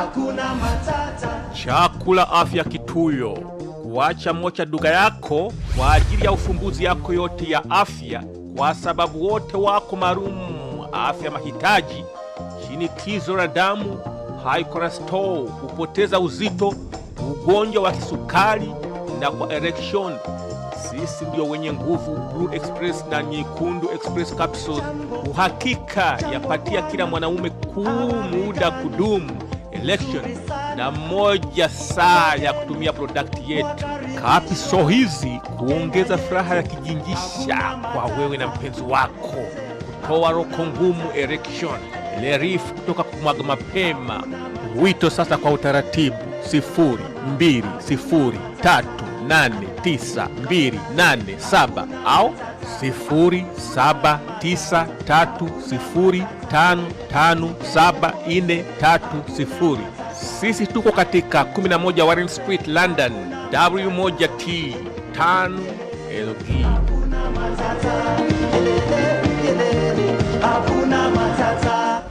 hakuna matata. Chakula afya kituyo. Kuacha mocha duka yako kwa ajili ya ufumbuzi yako yote ya afya, kwa sababu wote wako marumu afya mahitaji: shinikizo la damu, high cholesterol, kupoteza uzito, ugonjwa wa kisukari na kwa erection. Sisi ndio wenye nguvu Blue Express na Nyekundu Express capsules. Uhakika yapatia kila mwanaume muda kudumu election na moja saa ya kutumia product yetu. Kapiso hizi kuongeza furaha ya kijinjisha kwa wewe na mpenzi wako, kutoa roko ngumu erection, lerif kutoka kumwaga mapema. Wito sasa kwa utaratibu 0203899287 au 0793055740. Sisi tuko katika 11 Warren Street, London, W1T 5LG. Hakuna matata.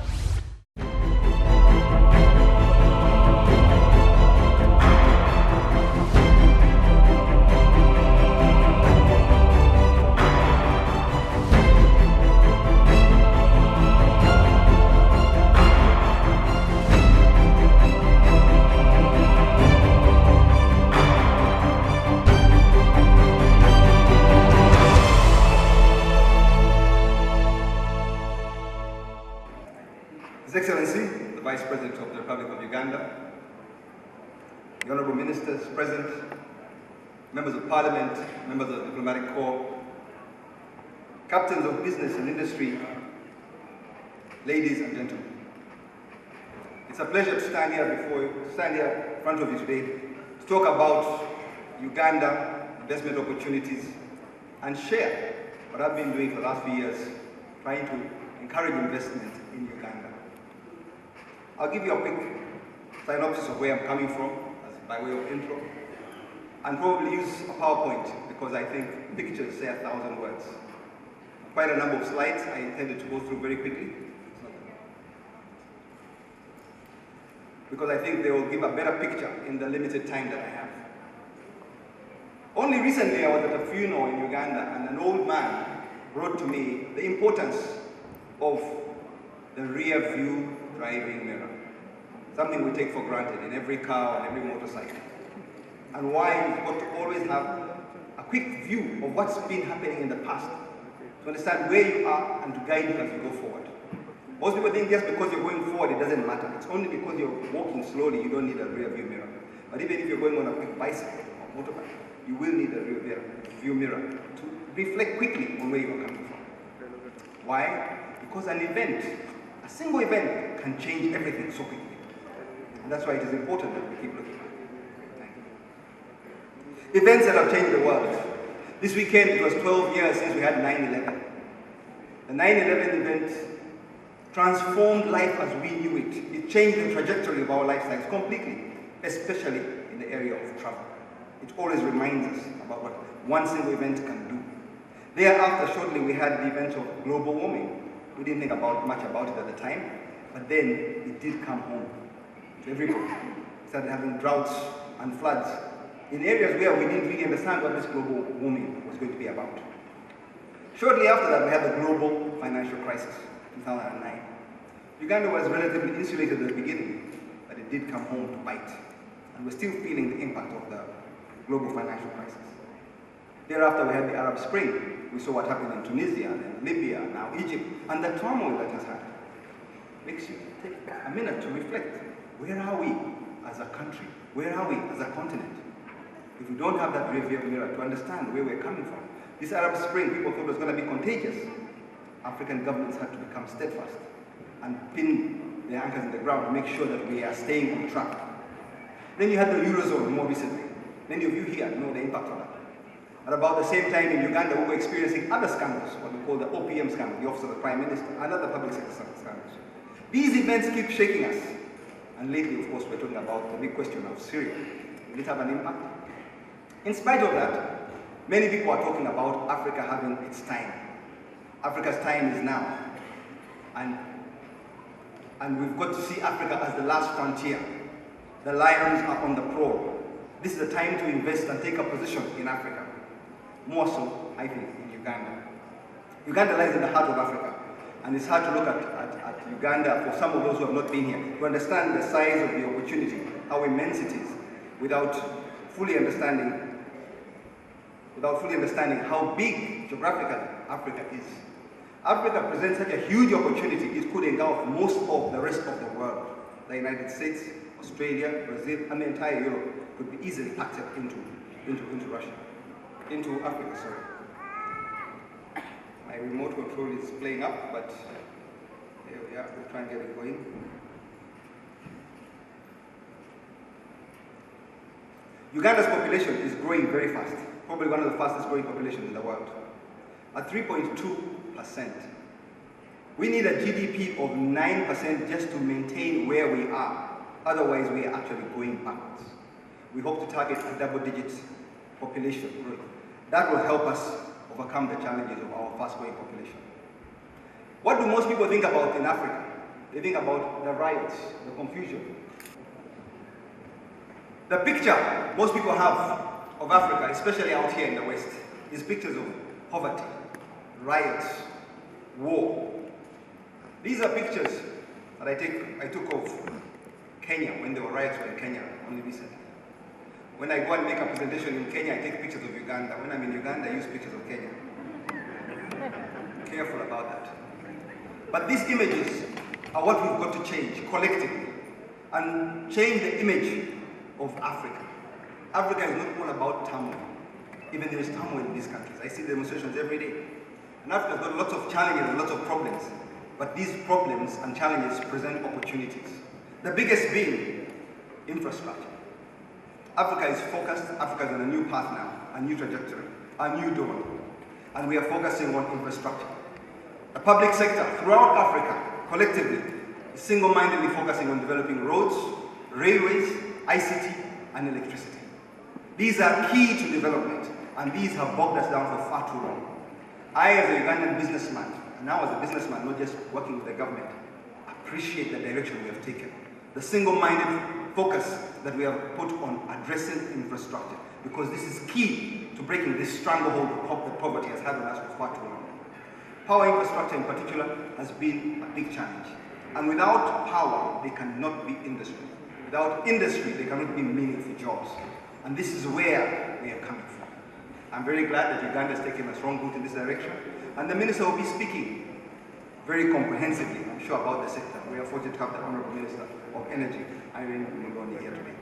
His Excellency, the Vice President of the Republic of Uganda, the Honorable Ministers present, Members of Parliament, Members of the Diplomatic Corps, Captains of Business and Industry, ladies and gentlemen. It's a pleasure to stand here in front of you today to talk about Uganda investment opportunities and share what I've been doing for the last few years, trying to encourage investment in Uganda. I'll give you a quick synopsis of where I'm coming from, by way of intro, and probably use a PowerPoint because I think pictures say 1,000 words. Quite a number of slides I intended to go through very quickly, because I think they will give a better picture in the limited time that I have. Only recently I was at a funeral in Uganda and an old man brought to me the importance of the rear view driving mirror, something we take for granted in every car and every motorcycle, and why you've got to always have a quick view of what's been happening in the past to understand where you are and to guide you as you go forward. Most people think just because you're going forward it doesn't matter. It's only because you're walking slowly you don't need a rear view mirror. But even if you're going on a quick bicycle or motorbike, you will need a rear view mirror to reflect quickly on where you're coming from. Why? Because an event, a single event, can change everything so quickly. And that's why it is important that we keep looking. Thank you. Events that have changed the world. This weekend it was 12 years since we had 9/11. The 9/11 event transformed life as we knew it. It changed the trajectory of our lifestyles completely, especially in the area of travel. It always reminds us about what one single event can do. Thereafter, shortly, we had the event of global warming. We didn't think much about it at the time, but then it did come home to everybody. We started having droughts and floods in areas where we didn't really understand what this global warming was going to be about. Shortly after that, we had the global financial crisis, 2009. Uganda was relatively insulated at the beginning, but it did come home to bite. And we're still feeling the impact of the global financial crisis. Thereafter, we had the Arab Spring. We saw what happened in Tunisia, then Libya, now Egypt, and the turmoil that has happened. Makes you take a minute to reflect. Where are we as a country? Where are we as a continent? If we don't have that rear view mirror to understand where we're coming from. This Arab Spring, people thought it was going to be contagious. African governments had to become steadfast and pin their anchors in the ground to make sure that we are staying on track. Then you had the Eurozone more recently. Many of you here know the impact of that. At about the same time in Uganda, we were experiencing other scandals, what we call the OPM scandal, the Office of the Prime Minister, and other public sector scandals. These events keep shaking us. And lately, of course, we're talking about the big question of Syria. Will it have an impact? In spite of that, many people are talking about Africa having its time. Africa's time is now. And we've got to see Africa as the last frontier The lions are on the prowl. This is the time to invest and take a position in Africa. More so, I think, in Uganda. Uganda lies in the heart of Africa, and it's hard to look at Uganda for some of those who have not been here to understand the size of the opportunity, how immense it is, without fully understanding how big geographically Africa is. Africa presents such a huge opportunity, it could engulf most of the rest of the world. The United States, Australia, Brazil, and the entire Europe could be easily packed up into Africa, sorry. My remote control is playing up, but there we are, we'll try and get it going. Uganda's population is growing very fast, probably one of the fastest growing populations in the world, at 3.2%. We need a GDP of 9% just to maintain where we are. Otherwise, we are actually going backwards. We hope to target a double-digit population growth. That will help us overcome the challenges of our fast-growing population. What do most people think about in Africa? They think about the riots, the confusion. The picture most people have of Africa, especially out here in the West, is pictures of poverty, riots, war. These are pictures that I took of Kenya when there were riots in Kenya only recently. When I go and make a presentation in Kenya, I take pictures of Uganda. When I'm in Uganda, I use pictures of Kenya. Careful about that. But these images are what we've got to change collectively and change the image of Africa. Africa is not all about turmoil. Even there is turmoil in these countries. I see demonstrations every day. And Africa's got lots of challenges and lots of problems. But these problems and challenges present opportunities. The biggest being infrastructure. Africa is focused, Africa is on a new path now, a new trajectory, a new dawn. And we are focusing on infrastructure. The public sector throughout Africa, collectively, is single-mindedly focusing on developing roads, railways, ICT, and electricity. These are key to development, and these have bogged us down for far too long. I, as a Ugandan businessman, and now as a businessman, not just working with the government, appreciate the direction we have taken. The single-minded focus that we have put on addressing infrastructure, because this is key to breaking this stranglehold that poverty has had on us for far too long. Power infrastructure in particular has been a big challenge. And without power, there cannot be industry. Without industry, there cannot be meaningful jobs. And this is where we are coming from. I'm very glad that Uganda has taken a strong route in this direction. And the Minister will be speaking very comprehensively, I'm sure, about the sector. We are fortunate to have the Honorable Minister of Energy, Irene Muloni, here today.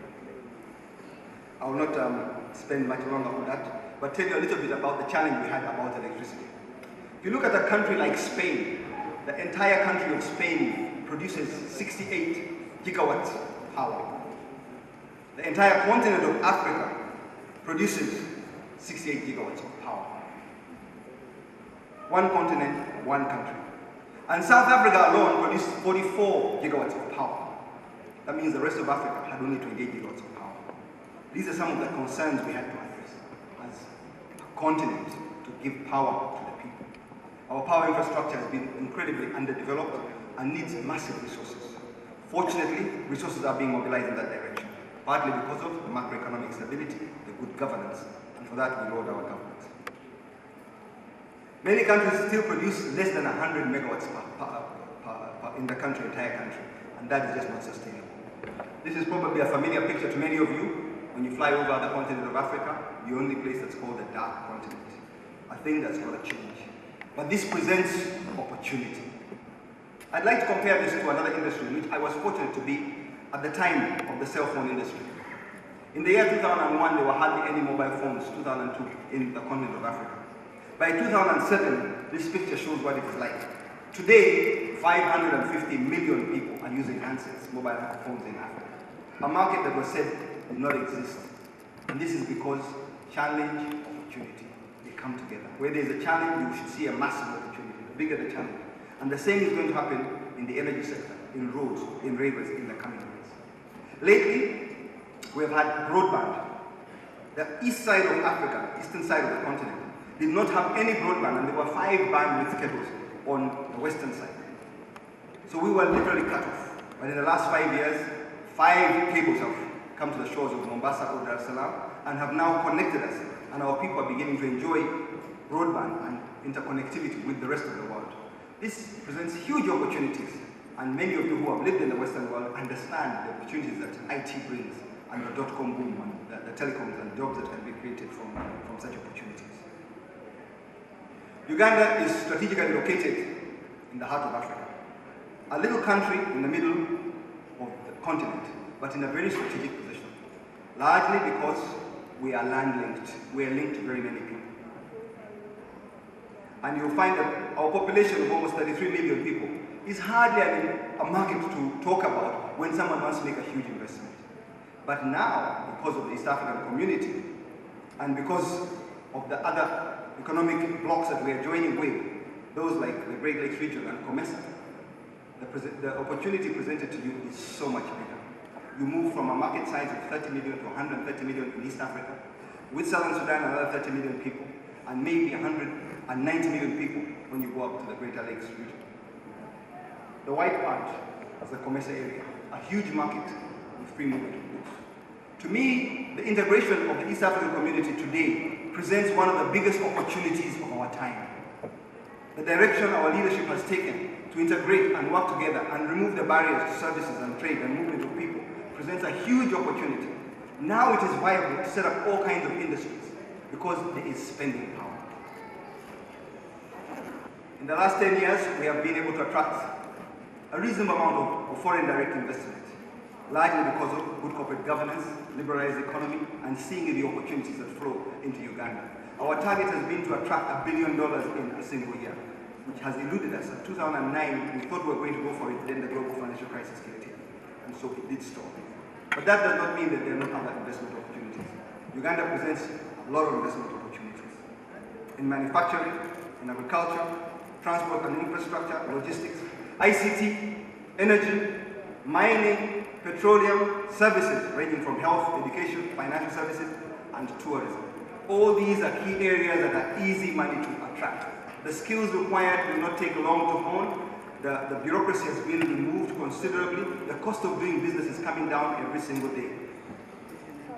I will not spend much longer on that, but tell you a little bit about the challenge we had about electricity. If you look at a country like Spain, the entire country of Spain produces 68 gigawatts of power. The entire continent of Africa produces 68 gigawatts of power. One continent, one country. And South Africa alone produced 44 gigawatts of power. That means the rest of Africa had only 28 gigawatts of power. These are some of the concerns we had to address as a continent to give power to the people. Our power infrastructure has been incredibly underdeveloped and needs massive resources. Fortunately, resources are being mobilized in that direction, partly because of the macroeconomic stability, the good governance, and for that we laud our government. Many countries still produce less than 100 megawatts in the entire country, and that is just not sustainable. This is probably a familiar picture to many of you. When you fly over the continent of Africa, the only place that's called the dark continent. A thing that's got to change. But this presents opportunity. I'd like to compare this to another industry in which I was fortunate to be at the time of the cell phone industry. In the year 2001, there were hardly any mobile phones, 2002, in the continent of Africa. By 2007, this picture shows what it is like. Today, 550 million people are using handsets, mobile phones in Africa. A market that was said did not exist. And this is because challenge, opportunity, they come together. Where there's a challenge, you should see a massive opportunity. The bigger the challenge. And the same is going to happen in the energy sector, in roads, in railways in the coming years. Lately, we have had broadband. The east side of Africa, eastern side of the continent, did not have any broadband, and there were 5 bandwidth cables on the western side. So we were literally cut off. But in the last 5 years, 5 cables have come to the shores of Mombasa or Dar es Salaam and have now connected us, and our people are beginning to enjoy broadband and interconnectivity with the rest of the world. This presents huge opportunities, and many of you who have lived in the Western world understand the opportunities that IT brings and the dot-com boom and the telecoms and jobs that can be created from such opportunities. Uganda is strategically located in the heart of Africa, a little country in the middle of the continent, but in a very strategic position, largely because we are land-linked. We are linked to very many people. And you'll find that our population of almost 33 million people is hardly a market to talk about when someone wants to make a huge investment. But now, because of the East African community, and because of the other economic blocks that we are joining with, those like the Great Lakes region and COMESA, the opportunity presented to you is so much bigger. You move from a market size of 30 million to 130 million in East Africa, with Southern Sudan another 30 million people, and maybe 190 million people when you go up to the Greater Lakes region. The white part is the COMESA area, a huge market with free movement of goods. To me, the integration of the East African community today presents one of the biggest opportunities of our time. The direction our leadership has taken to integrate and work together and remove the barriers to services and trade and movement of people presents a huge opportunity. Now it is viable to set up all kinds of industries because there is spending power. In the last 10 years, we have been able to attract a reasonable amount of foreign direct investment, largely because of good corporate governance, liberalized economy, and seeing the opportunities that flow into Uganda. Our target has been to attract $1 billion in a single year, which has eluded us. In 2009, we thought we were going to go for it, then the global financial crisis came in, and so it did stop. But that does not mean that there are not other investment opportunities. Uganda presents a lot of investment opportunities in manufacturing, in agriculture, transport and infrastructure, logistics, ICT, energy, mining, petroleum, services ranging from health, education, financial services, and tourism. All these are key areas that are easy money to attract. The skills required will not take long to hone. The bureaucracy has been removed considerably. The cost of doing business is coming down every single day.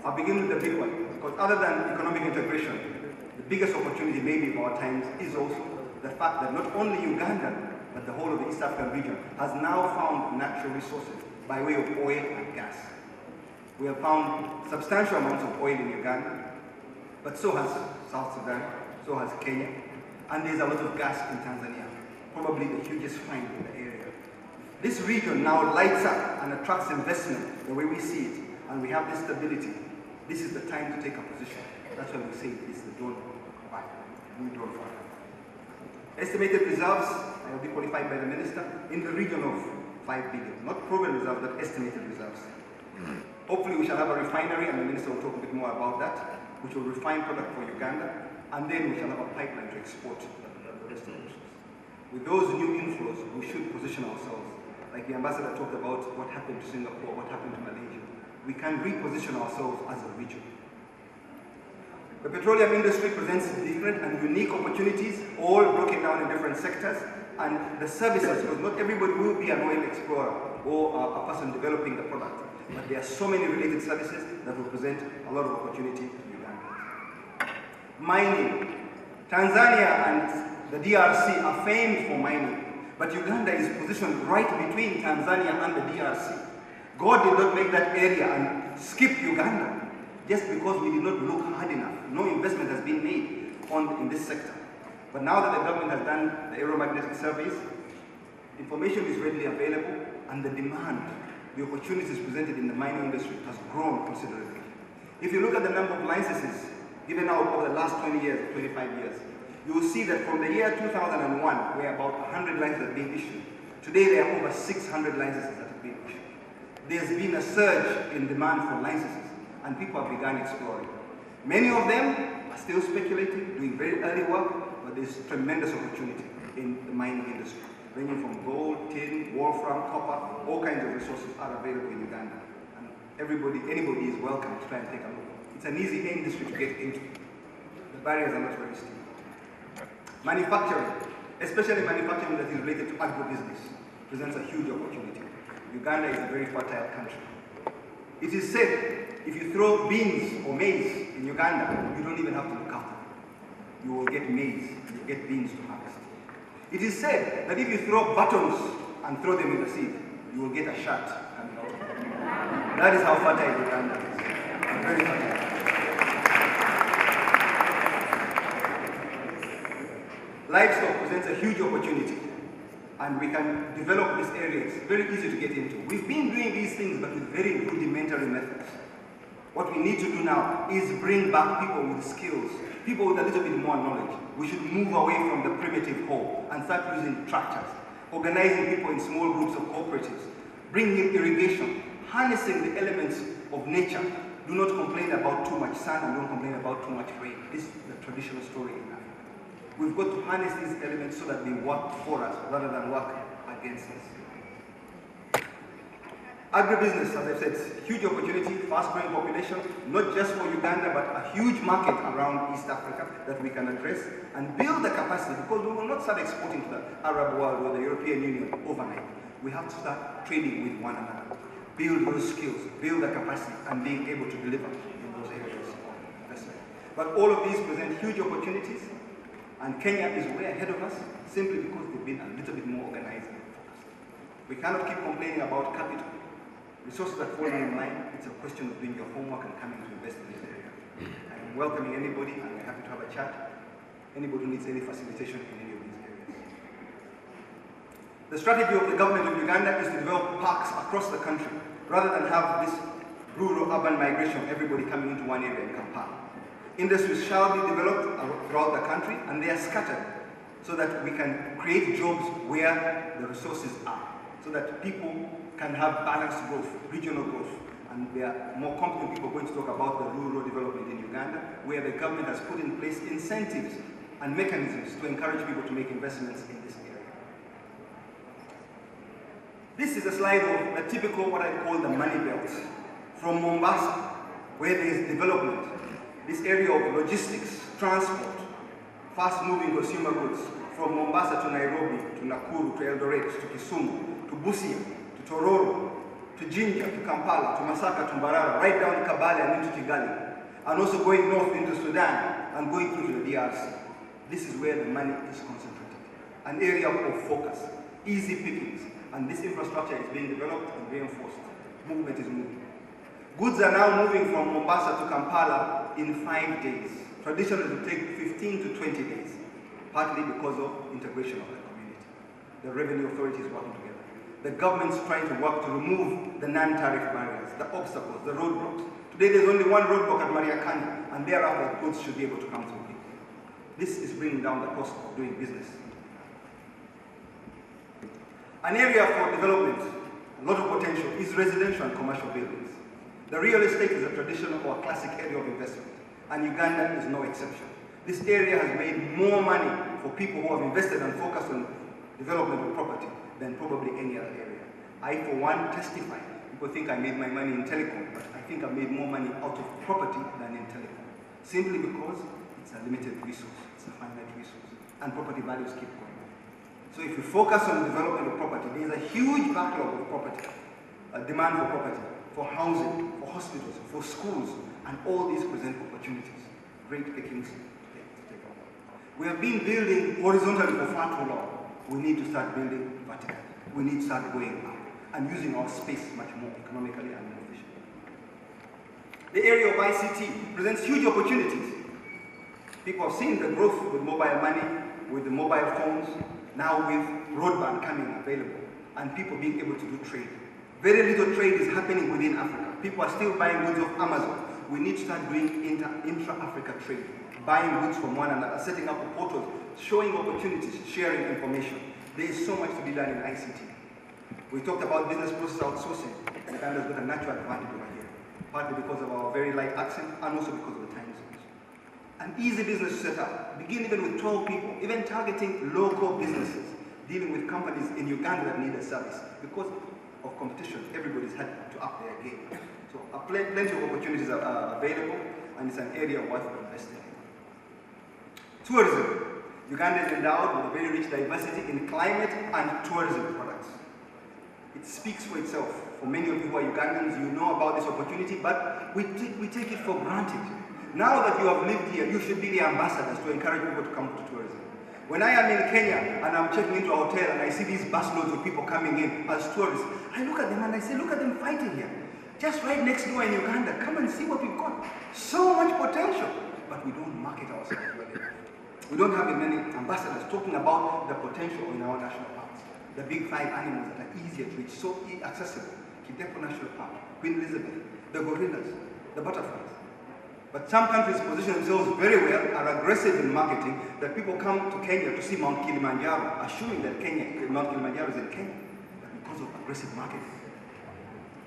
I'll begin with the big one, because other than economic integration, the biggest opportunity maybe of our times is also the fact that not only Uganda, but the whole of the East African region has now found natural resources by way of oil and gas. We have found substantial amounts of oil in Uganda, but so has South Sudan, so has Kenya, and there's a lot of gas in Tanzania, probably the hugest find in the area. This region now lights up and attracts investment the way we see it, and we have this stability. This is the time to take a position. That's why we say it's the dawn of Africa, new dawn of Africa. Estimated reserves, I will be qualified by the minister, in the region of 5 billion. Not proven reserves, but estimated reserves. Hopefully we shall have a refinery, and the minister will talk a bit more about that, which will refine product for Uganda, and then we shall have a pipeline to export the rest of the resources. With those new inflows, we should position ourselves. Like the ambassador talked about what happened to Singapore, what happened to Malaysia. We can reposition ourselves as a region. The petroleum industry presents different and unique opportunities, all broken down in different sectors, and the services, because not everybody will be an oil explorer or a person developing the product, but there are so many related services that will present a lot of opportunity to Uganda. Mining. Tanzania and the DRC are famed for mining, but Uganda is positioned right between Tanzania and the DRC. God did not make that area and skip Uganda just because we did not look hard enough. No investment has been made in this sector. But now that the government has done the aeromagnetic surveys, information is readily available, and the demand, the opportunities presented in the mining industry has grown considerably. If you look at the number of licenses given out over the last 20 years, 25 years, you will see that from the year 2001, where about 100 licenses have been issued, today there are over 600 licenses that have been issued. There's been a surge in demand for licenses, and people have begun exploring. Many of them are still speculating, doing very early work, but there's tremendous opportunity in the mining industry, ranging from gold, tin, wolfram, copper, all kinds of resources are available in Uganda. And anybody is welcome to try and take a look. It's an easy industry to get into. The barriers are not very steep. Manufacturing, especially manufacturing that is related to agribusiness, presents a huge opportunity. Uganda is a very fertile country. It is said, if you throw beans or maize in Uganda, you don't even have to look after them. You will get maize, and you get beans to harvest. It is said that if you throw buttons and throw them in the seed, you will get a shirt coming out. That is how fertile Uganda is. Very fertile. Livestock presents a huge opportunity, and we can develop this area. It's very easy to get into. We've been doing these things, but with very rudimentary methods. What we need to do now is bring back people with skills, people with a little bit more knowledge. We should move away from the primitive hoe and start using tractors, organizing people in small groups of cooperatives, bringing in irrigation, harnessing the elements of nature. Do not complain about too much sun and don't complain about too much rain. This is the traditional story in Africa. We've got to harness these elements so that they work for us rather than work against us. Agribusiness, as I've said, huge opportunity, fast-growing population, not just for Uganda, but a huge market around East Africa that we can address and build the capacity, because we will not start exporting to the Arab world or the European Union overnight. We have to start trading with one another, build those skills, build the capacity, and being able to deliver in those areas of investment. But all of these present huge opportunities, and Kenya is way ahead of us simply because they've been a little bit more organized and focused. We cannot keep complaining about capital. Resources that fall in line, it's a question of doing your homework and coming to invest in this area. I am welcoming anybody, and we're happy to have a chat. Anybody who needs any facilitation in any of these areas. The strategy of the government of Uganda is to develop parks across the country, rather than have this rural-urban migration of everybody coming into one area in Kampala. Industries shall be developed throughout the country, and they are scattered so that we can create jobs where the resources are, so that people can have balanced growth, regional growth. And there are more competent people going to talk about the rural development in Uganda, where the government has put in place incentives and mechanisms to encourage people to make investments in this area. This is a slide of the typical, what I call the money belt. From Mombasa, where there is development, this area of logistics, transport, fast-moving consumer goods, from Mombasa to Nairobi, to Nakuru, to Eldoret, to Kisumu, to Busia, to Tororo, to Jinja, to Kampala, to Masaka, to Mbarara, right down to Kabale and into Kigali, and also going north into Sudan and going through to the DRC. This is where the money is concentrated. An area of focus, easy pickings, and this infrastructure is being developed and reinforced. Movement is moving. Goods are now moving from Mombasa to Kampala in 5 days. Traditionally, it would take 15 to 20 days, partly because of integration of the community. The revenue authorities working together. The government's trying to work to remove the non-tariff barriers, the obstacles, the roadblocks. Today there's only one roadblock at Mariakani, and thereafter goods should be able to come through quickly. This is bringing down the cost of doing business. An area for development, a lot of potential, is residential and commercial buildings. The real estate is a traditional or classic area of investment, and Uganda is no exception. This area has made more money for people who have invested and focused on development of property than probably any other area. I, for one, testify. People think I made my money in telecom, but I think I made more money out of property than in telecom. Simply because it's a limited resource, it's a finite resource, and property values keep going up. So if you focus on development of property, there's a huge backlog of property, a demand for property, for housing, for hospitals, for schools, and all these present opportunities. Great pickings to take on. We have been building horizontally for far too long. We need to start building vertically. We need to start going up and using our space much more economically and more efficiently. The area of ICT presents huge opportunities. People have seen the growth with mobile money, with the mobile phones, now with broadband coming available, and people being able to do trade. Very little trade is happening within Africa. People are still buying goods off Amazon. We need to start doing intra-Africa trade, buying goods from one another, setting up portals, showing opportunities, sharing information. There is so much to be done in ICT. We talked about business process outsourcing. Uganda's got a natural advantage over here, partly because of our very light accent and also because of the time zones. An easy business to set up. Begin even with 12 people, even targeting local businesses, dealing with companies in Uganda that need a service. Because of competition, everybody's had to up their game. So plenty of opportunities are available, and it's an area worth investing in. Tourism. Uganda is endowed with a very rich diversity in climate and tourism products. It speaks for itself. For many of you who are Ugandans, you know about this opportunity, but we take it for granted. Now that you have lived here, you should be the ambassadors to encourage people to come to tourism. When I am in Kenya and I'm checking into a hotel and I see these busloads of people coming in as tourists, I look at them and I say, look at them fighting here. Just right next door in Uganda, come and see what we've got. So much potential, but we don't market ourselves well enough. We don't have many ambassadors talking about the potential in our national parks. The big 5 animals that are easier to reach, so accessible. Kidepo National Park, Queen Elizabeth, the gorillas, the butterflies. But some countries position themselves very well, are aggressive in marketing, that people come to Kenya to see Mount Kilimanjaro, assuming that Mount Kilimanjaro is in Kenya. But because of aggressive marketing,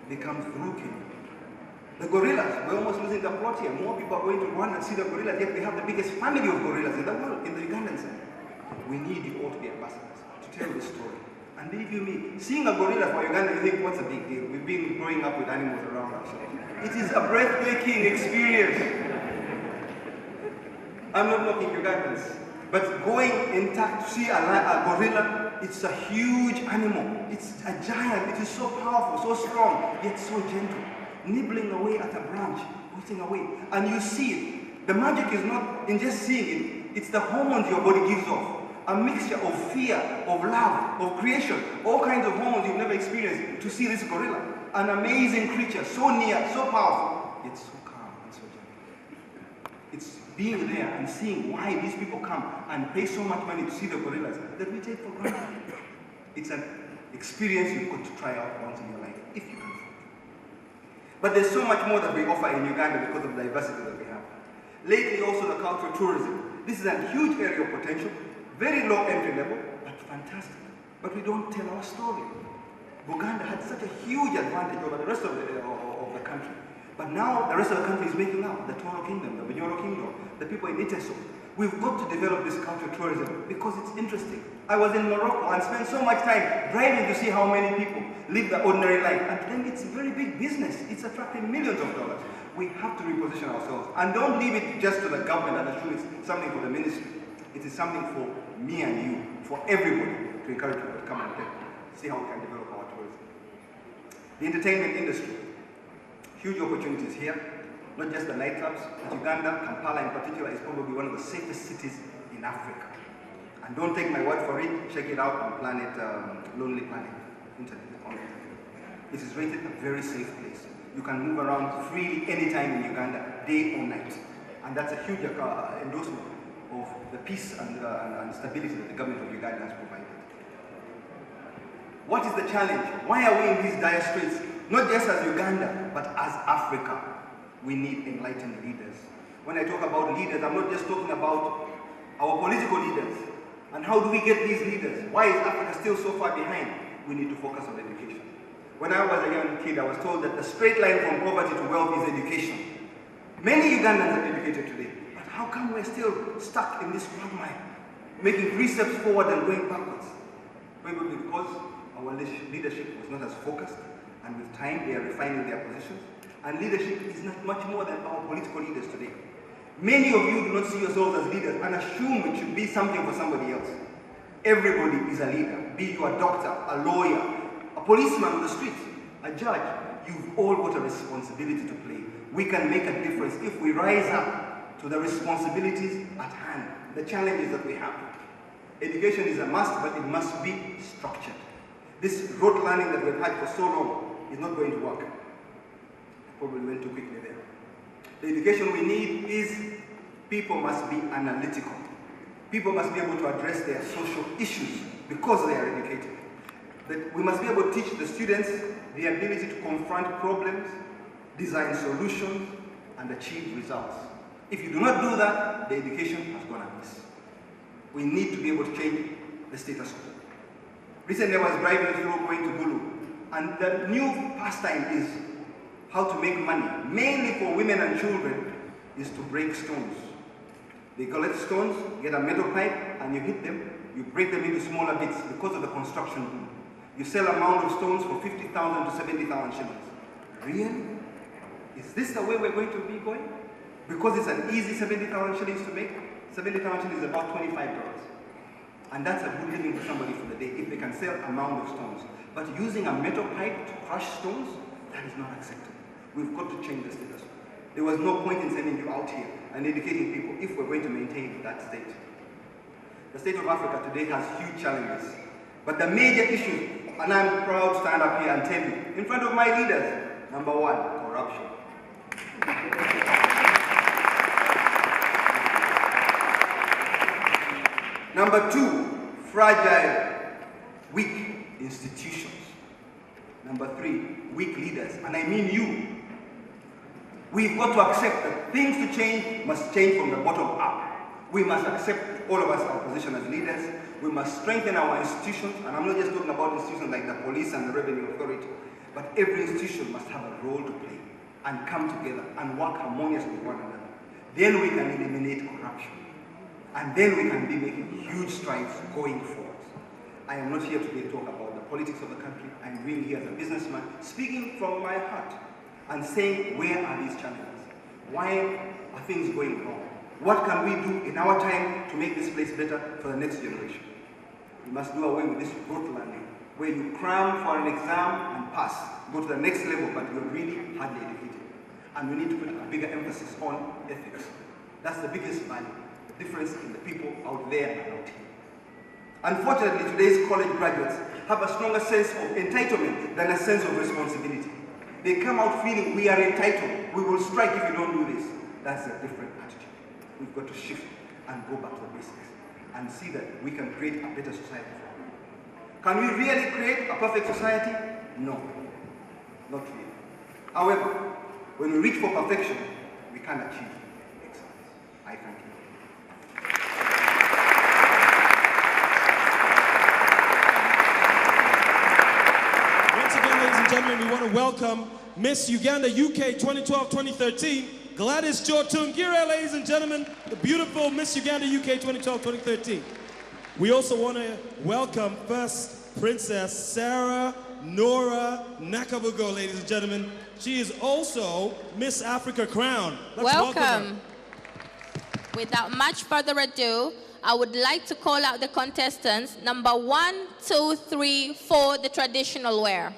they come through Kenya. The gorillas, we're almost losing the plot here. More people are going to Rwanda and see the gorillas, yet we have the biggest family of gorillas in the world, in the Ugandan side. We need you all to be ambassadors, to tell this story. And believe you me, seeing a gorilla for Uganda, you think, what's a big deal? We've been growing up with animals around us. It is a breathtaking experience. I'm not knocking Ugandans, but going intact to see a gorilla, it's a huge animal. It's a giant. It is so powerful, so strong, yet so gentle. Nibbling away at a branch, putting away. And you see it. The magic is not in just seeing it. It's the hormones your body gives off. A mixture of fear, of love, of creation. All kinds of hormones you've never experienced to see this gorilla. An amazing creature, so near, so powerful, yet so calm and so gentle. It's being there and seeing why these people come and pay so much money to see the gorillas that we take for granted. It's an experience you've got to try out once in your life, if you can. But there's so much more that we offer in Uganda because of the diversity that we have. Lately also the cultural tourism. This is a huge area of potential, very low entry level, but fantastic. But we don't tell our story. Uganda had such a huge advantage over the rest of the country. But now the rest of the country is making up, the Toro Kingdom, the Bunyoro Kingdom, the people in Iteso. We've got to develop this cultural tourism because it's interesting. I was in Morocco and spent so much time driving to see how many people live the ordinary life. And then it's a very big business. It's attracting millions of dollars. We have to reposition ourselves. And don't leave it just to the government and assume it's something for the ministry. It is something for me and you, for everybody, to encourage people to come and see how we can develop our tourism. The entertainment industry. Huge opportunities here. Not just the nightclubs, but Uganda, Kampala in particular, is probably one of the safest cities in Africa. And don't take my word for it, check it out on Lonely Planet, internet. It is rated a very safe place. You can move around freely anytime in Uganda, day or night. And that's a huge endorsement of the peace and stability that the government of Uganda has provided. What is the challenge? Why are we in these dire straits? Not just as Uganda, but as Africa. We need enlightened leaders. When I talk about leaders, I'm not just talking about our political leaders. And how do we get these leaders? Why is Africa still so far behind? We need to focus on education. When I was a young kid, I was told that the straight line from poverty to wealth is education. Many Ugandans are educated today, but how come we're still stuck in this quagmire, making 3 steps forward and going backwards? Probably because our leadership was not as focused, and with time they are refining their positions. And leadership is not much more than our political leaders today. Many of you do not see yourselves as leaders and assume it should be something for somebody else. Everybody is a leader, be you a doctor, a lawyer, a policeman on the street, a judge. You've all got a responsibility to play. We can make a difference if we rise up to the responsibilities at hand, the challenges that we have. Education is a must, but it must be structured. This rote learning that we've had for so long is not going to work. Probably went too quickly there. The education we need is people must be analytical. People must be able to address their social issues because they are educated. That we must be able to teach the students the ability to confront problems, design solutions, and achieve results. If you do not do that, the education has gone amiss. We need to be able to change the status quo. Recently I was driving through going to Gulu, and the new pastime is how to make money, mainly for women and children, is to break stones. They collect stones, get a metal pipe, and you hit them, you break them into smaller bits because of the construction boom. You sell a mound of stones for 50,000 to 70,000 shillings. Really? Is this the way we're going to be going? Because it's an easy 70,000 shillings to make? 70,000 shillings is about $25. And that's a good living for somebody for the day if they can sell a mound of stones. But using a metal pipe to crush stones, that is not acceptable. We've got to change the status. There was no point in sending you out here and educating people if we're going to maintain that state. The state of Africa today has huge challenges. But the major issues, and I'm proud to stand up here and tell you, in front of my leaders, number one, corruption. Number two, fragile, weak institutions. Number three, weak leaders, and I mean you. We've got to accept that things to change must change from the bottom up. We must accept, all of us, our position as leaders. We must strengthen our institutions, and I'm not just talking about institutions like the police and the revenue authority, but every institution must have a role to play and come together and work harmoniously with one another. Then we can eliminate corruption. And then we can be making huge strides going forward. I am not here today to talk about the politics of the country. I'm really here as a businessman, speaking from my heart and saying, where are these challenges? Why are things going wrong? What can we do in our time to make this place better for the next generation? We must do away with this rote learning, where you cram for an exam and pass, go to the next level, but you're really hardly educated. And we need to put a bigger emphasis on ethics. That's the biggest value. Difference in the people out there and out here. Unfortunately, today's college graduates have a stronger sense of entitlement than a sense of responsibility. They come out feeling we are entitled, we will strike if you don't do this. That's a different attitude. We've got to shift and go back to the basics and see that we can create a better society for all. Can we really create a perfect society? No, not really. However, when we reach for perfection, we can achieve excellence. I thank you. Gentlemen, we want to welcome Miss Uganda UK 2012-2013, Gladys Chotungire, ladies and gentlemen, the beautiful Miss Uganda UK 2012-2013. We also want to welcome First Princess Sarah Nora Nakabugo, ladies and gentlemen. She is also Miss Africa Crown. Let's welcome her. Without much further ado, I would like to call out the contestants, number 1, 2, 3, 4, the traditional wear.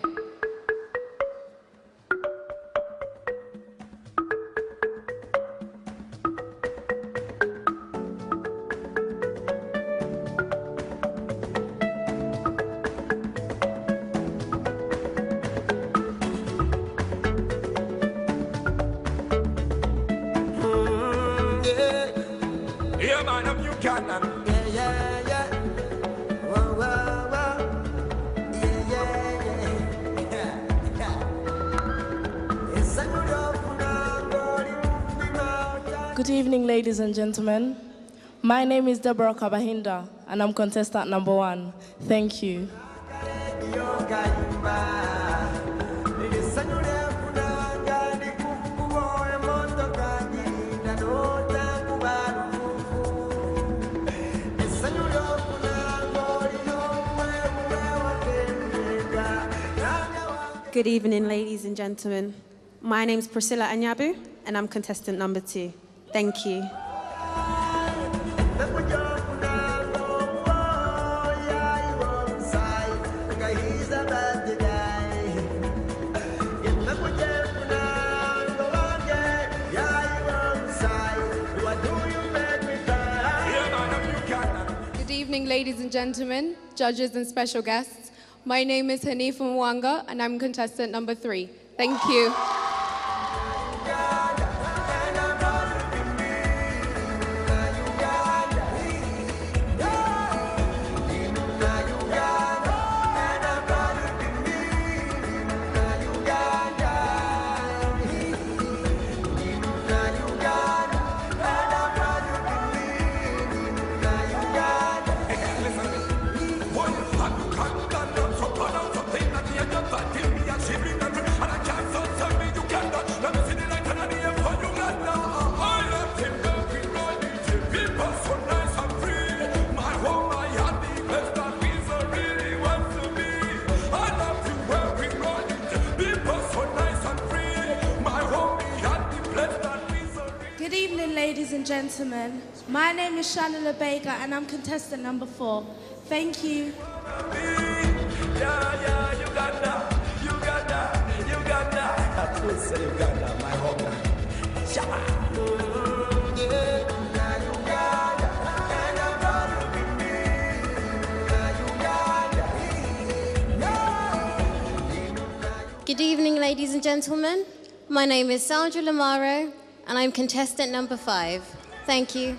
Good evening, ladies and gentlemen. My name is Deborah Kabahinda, and I'm contestant number 1. Thank you. Good evening, ladies and gentlemen. My name's Priscilla Anyabu, and I'm contestant number 2. Thank you. Good evening, ladies and gentlemen, judges and special guests. My name is Hanifa Mwanga, and I'm contestant number 3. Thank you. Ladies and gentlemen, my name is Shannon Labega and I'm contestant number 4. Thank you. Yeah, Uganda, Uganda, Uganda. I will say Uganda, my homeland. Shabba. Good evening, ladies and gentlemen. My name is Sandra Lamaro, and I'm contestant number 5. Thank you.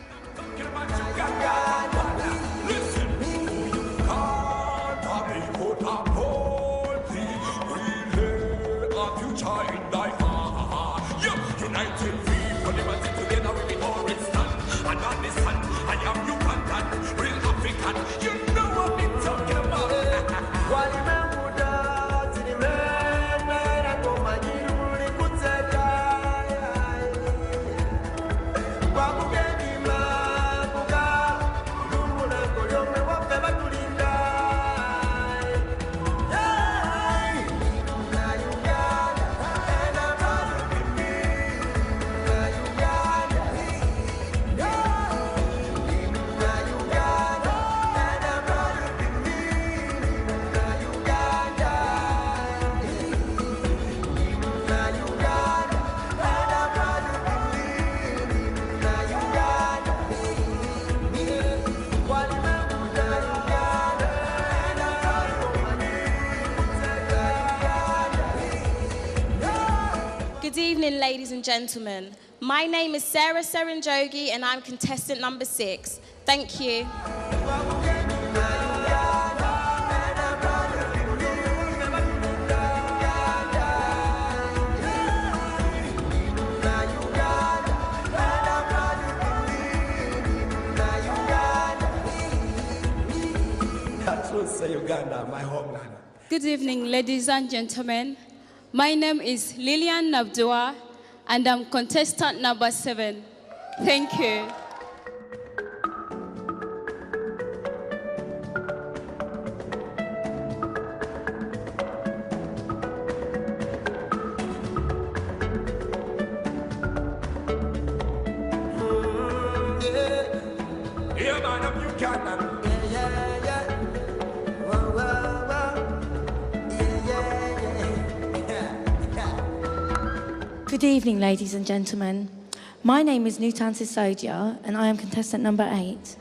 Good evening, ladies and gentlemen. My name is Sarah Serenjogi, and I'm contestant number 6. Thank you. Uganda, my homeland. Good evening, ladies and gentlemen. My name is Lillian Nabdua, and I'm contestant number 7. Thank you. Yeah, man, I'm Uganda. Good evening, ladies and gentlemen. My name is Nutan Sisodia, and I am contestant number 8.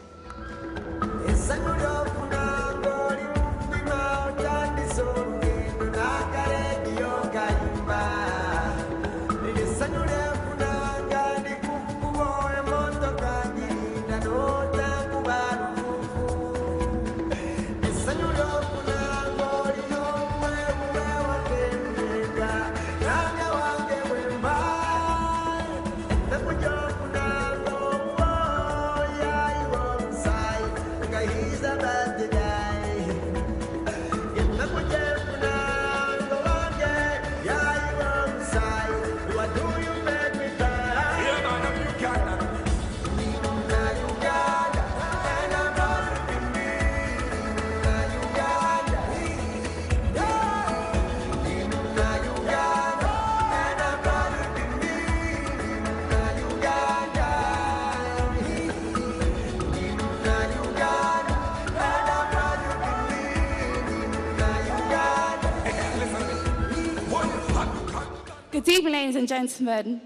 Good evening, ladies and gentlemen.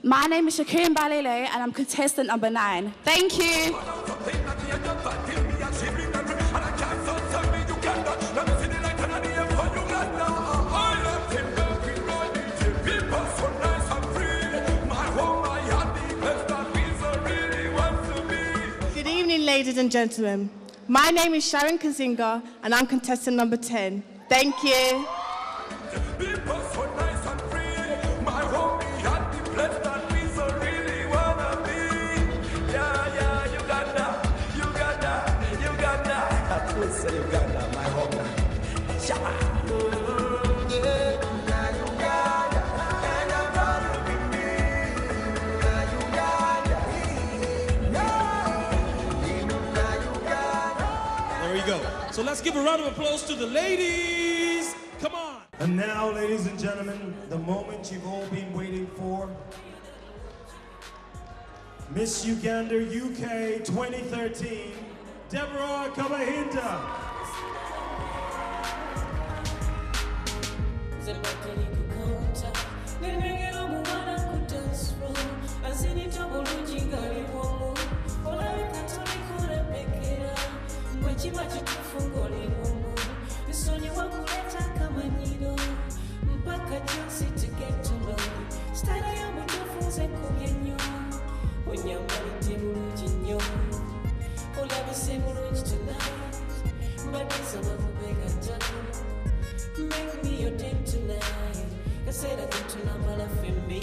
My name is Shakurin Balile, and I'm contestant number 9. Thank you. Good evening, ladies and gentlemen. My name is Sharon Kazinga, and I'm contestant number 10. Thank you. Uganda, my homeland. There we go. So let's give a round of applause to the ladies. Come on. And now, ladies and gentlemen, the moment you've all been waiting for. Miss Uganda UK 2013, Deborah Kabahinda. Make me your date tonight. I said I get to number for me.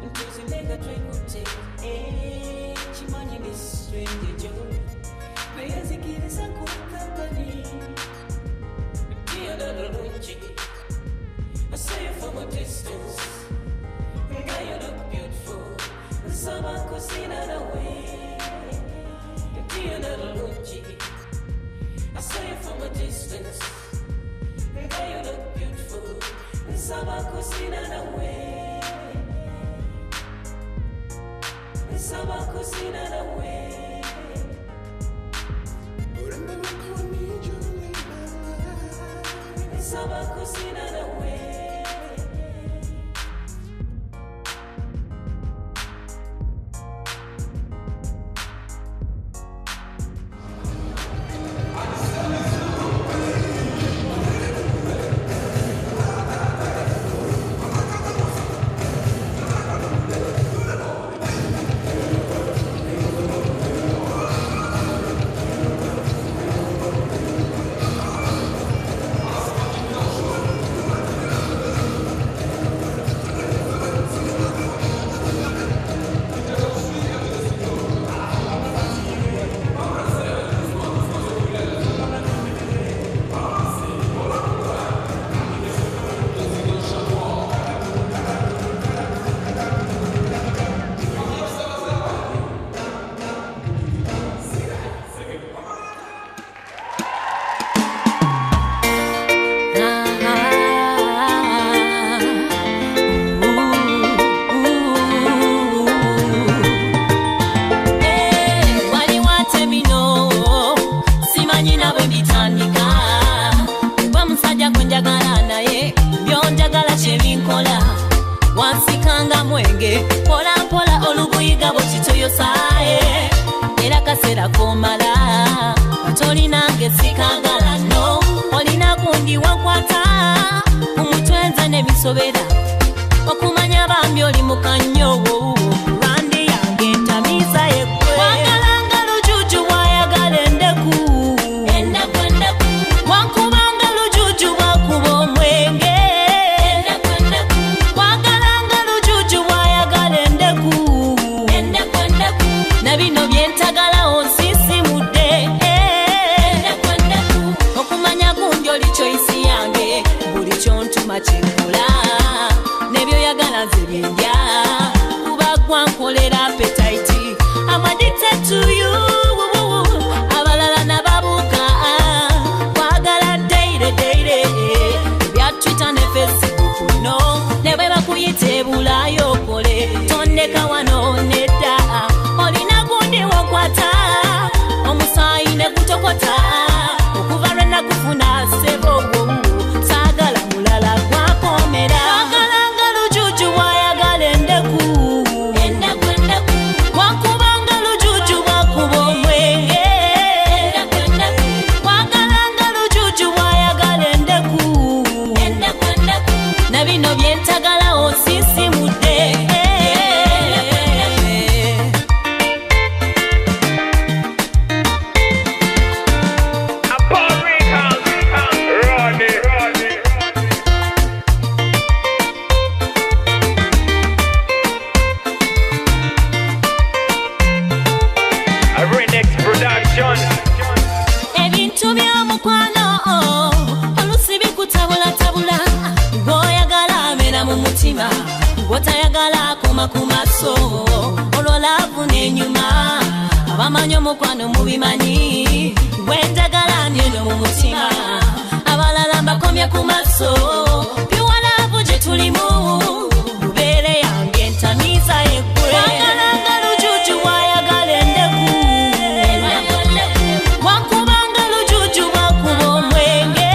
Until the leg I drink will take. Eh, Chimani is strange joy. But as a kid is a good company. Dear Luigi, I saw you from a distance. Girl, you look beautiful. Summer cosina away. Dear Luigi, I saw you from a distance. Girl, you look beautiful. Summer cosina away. Summer cosina away. Summer cosina away. Wakubanga lujuju bwakuba omwenge.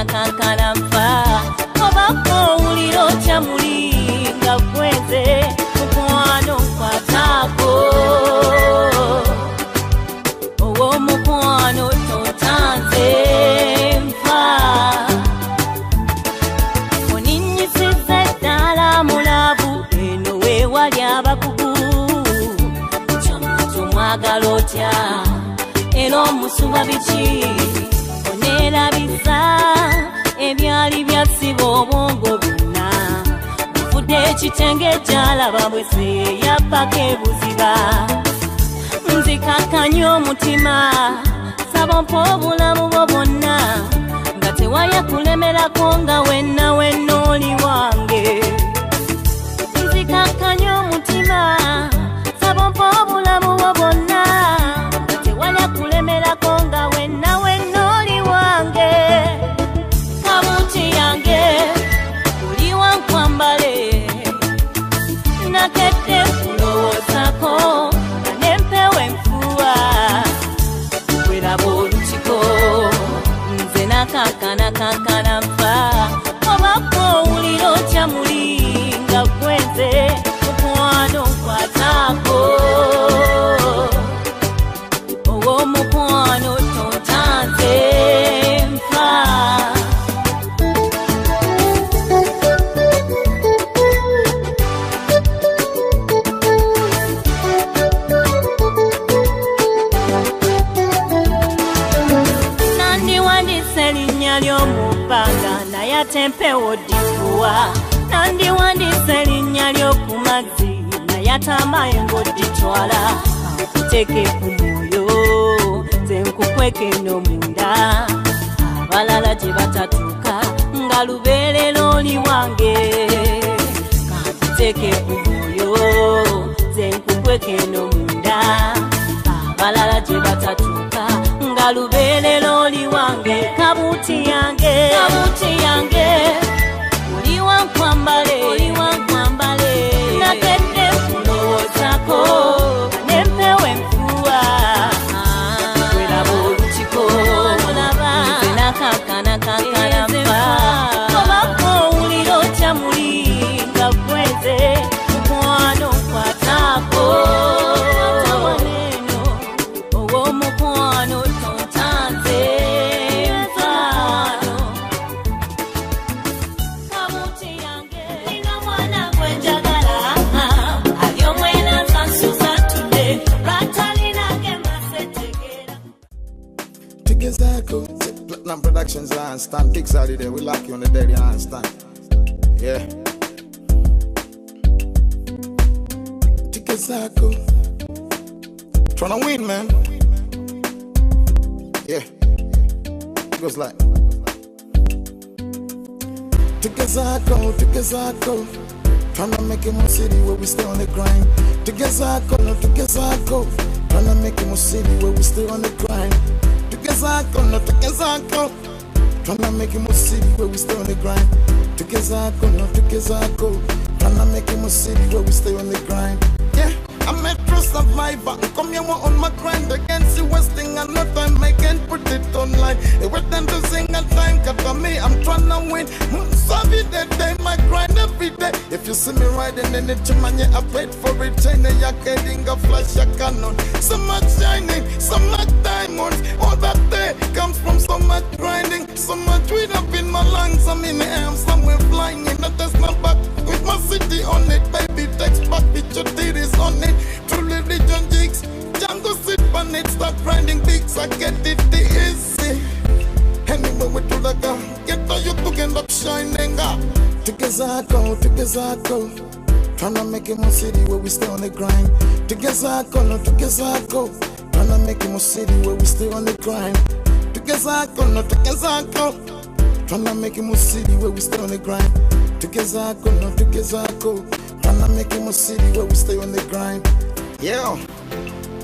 kankana mfa obako uliro chamulinga kweze mukwano kwatako owo mukwano totanze mfa oninyisize ddala mulabu eno wewali abakugu kyomwagala otya era omusuba biki oneerabiza ebyali byasiba obwongo byonna ofudde ekitenge gyalaba bwese yabbako ebuziba nzikakanya omutima saba mpa obulamu bwo bwonna nga tewaya kulemerako nga wenna wenna oli wange nzikakanya omutima saba mpa obulamu bwo bwonna nga tewaya kulemerako nga wenna wenna oli wange kabuti yange oli wankwambale nakedde kulowoozako nempewe enfuwa weraba olutiko nze nakankana mfa obako owulira otya mulinga gwenze mukwano nkwatako ow'omukwano tontanze mfa nandiwandise linnya ly'omubbanga naye ate mpewo ddifuwa nandiwandise linnya ly'okumazzi naye ate amayengo dditwala akuteeke ku mwoyo nze nkukweke eno munda abalala gye batatuuka nga lubeerera oli wange kankuteeke ku mwoyo nze nkukweke eno munda abalala gye batatuuka nga lubeerera oli wange kabuti yange oli wankwambale nakedde kulowoozako nempewo enfuwa weraba olutiko nze nakankana mfa obako owulira otya mulinga gwenze mukwano nkwatako ow'omukwano tontanze mfano kabuti yange nina mwana gwenjagala ali omwena nsansuza tudde lwatalinage masetegera Tigezako Platinum Productions understand Biggz Holiday we like you on the day you understand yeah Tigezako tryna win man yeah it goes like Tigezako tryna make it more city where we stay on the grind Tigezako tryna make it more city where we stay on the grind Tigezako tryna make it more city where we stay on the grind Tigezako tryna make it more city where we stay on the grind yeah I'm a true survivor. Come here on my grind against the wasting and no time I can put it online. They were then to sing a time Kateme, I'm tryna win. Sorry that day my grind every day. If you see me riding in the chimney, I paid for it. China, you're getting a flash a cannon. So much shining, so much diamonds. All that day comes from so much grinding, so much weed up in my lungs. I'm in the air, I'm somewhere flying in a Tesla back with my city on it, baby. Text back with your titties on it. True religion jigs, Django sit on it, start grinding Biggz, I get it the easy. Anyway we do the gun, get the youth to end up shining up. Tigezako, tryna make it more city where we stay on the grind. Tigezako, tryna make it more city where we stay on the grind. Tigezako, tryna make it more city where we stay on the grind. Tigezako, tryna make it more city where we stay on the grind. Yeah.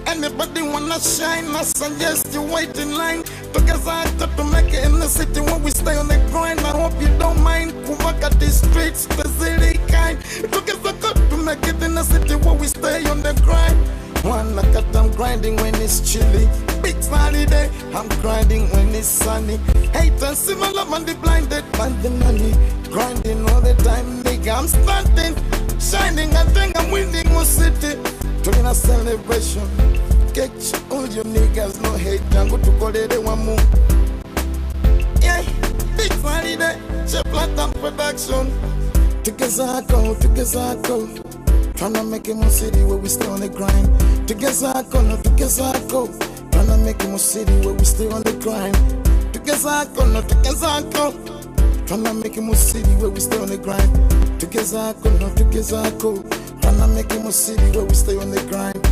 Anybody wanna shine, I suggest you wait in line. Tigezako to make it in the city where we stay on the grind. I hope you don't mind. Walk at the streets, the city kind. Tigezako to make it in the city where we stay on the grind. One look at I'm grinding when it's chilly. Biggz Holiday, I'm grinding when it's sunny. Haters similar man, they blinded by the money. Grinding all the time, nigga, I'm stunting. Shining, I think I'm winning my city. Doing a celebration. Catch all your niggas, no hate. I'm going to call it a one more. Yeah, Biggz Holiday, Chef Latam production. Together I go. Tryna make it more city where we stay on the grind. Together I go. Tryna make it more city where we stay on the grind. Together I go. Tryna make it more city where we stay on the grind. Together I go. Tryna make it more city where we stay on the grind.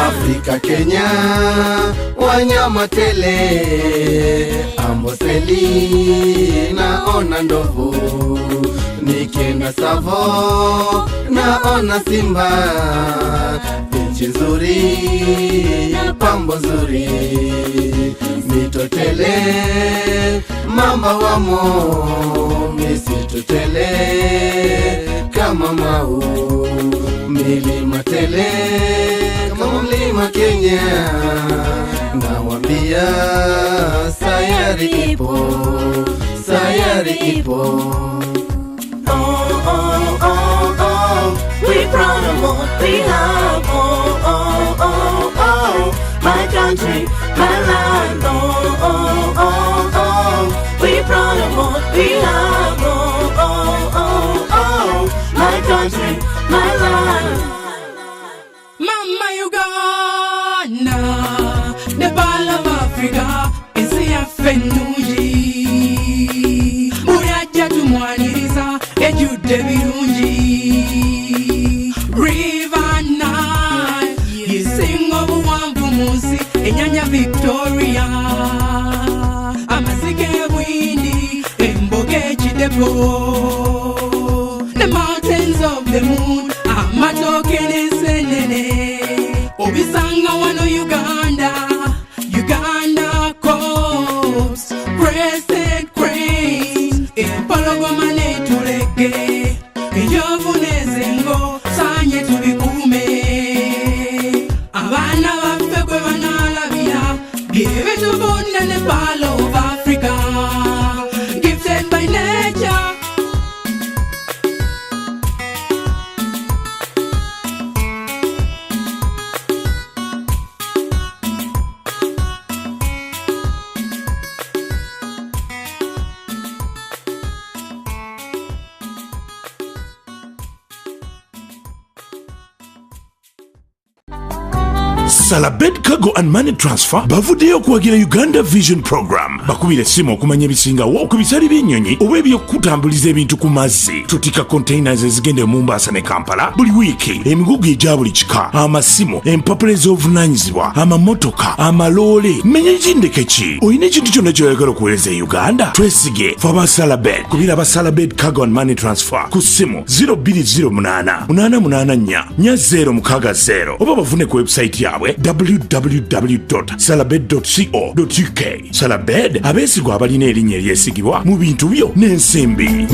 Afrika, Kenya, wanyama tele, Amboseli, naona ndovu, nikienda Tsavo, naona simba, nchi nzuri pambo nzuri, mitotele mama wamo, misitotele kama mau, milima tele kama mlima Kenya, nawambia sayari ipo, sayari ipo. Oh, oh, oh, oh, we proud of what we have. Oh, oh, oh, oh, my country, my land. Oh, oh, oh, oh, we proud of what we have. Oh, oh, oh, oh, my country, my land. Mama Uganda, the ball of Africa, is a fenuji. Muraja tumwaniriza, ejude birunji. River Nile, yisingo buwangu musi, enyanya Victoria. Amazike bwindi, emboge chidepo. The mountains of the moon, amatoke nesenene. Obisanga wano Uganda, Uganda coast, crescent cranes, empologoma netuleke, ejovu nezengo, sanye tubikume. Abana baffe gwe banalabira, byebe tubonda ne Pearl of Africa, gifted by nature. Salabed Cargo and Money Transfer bavudeyo kuwagira Uganda Vision Program. Bakubire simu okumanya ebisingawo okubisali by'ennyonyi oba ebyokutambuliza ebintu ku mazzi. Tutika containers ezigende mu Mombasa ne Kampala buli wiiki, emigugu egya buli kika, amasimu, empapula ez'obuvunaanyizibwa, amamotoka, amaloole. Menya ekindeke ki? Oyina ekintu kyonna ky'oyagala okuweereza e Uganda? Twesige fe aba Salabed. Kubira aba Salabed Cargo and Money Transfer ku simu 0208 884 4060 oba bavune ku website yaabwe www.salabed.co.uk. Salabed abeesigwa abalina erinnya eryesigibwa mu bintu byo n'ensimbi.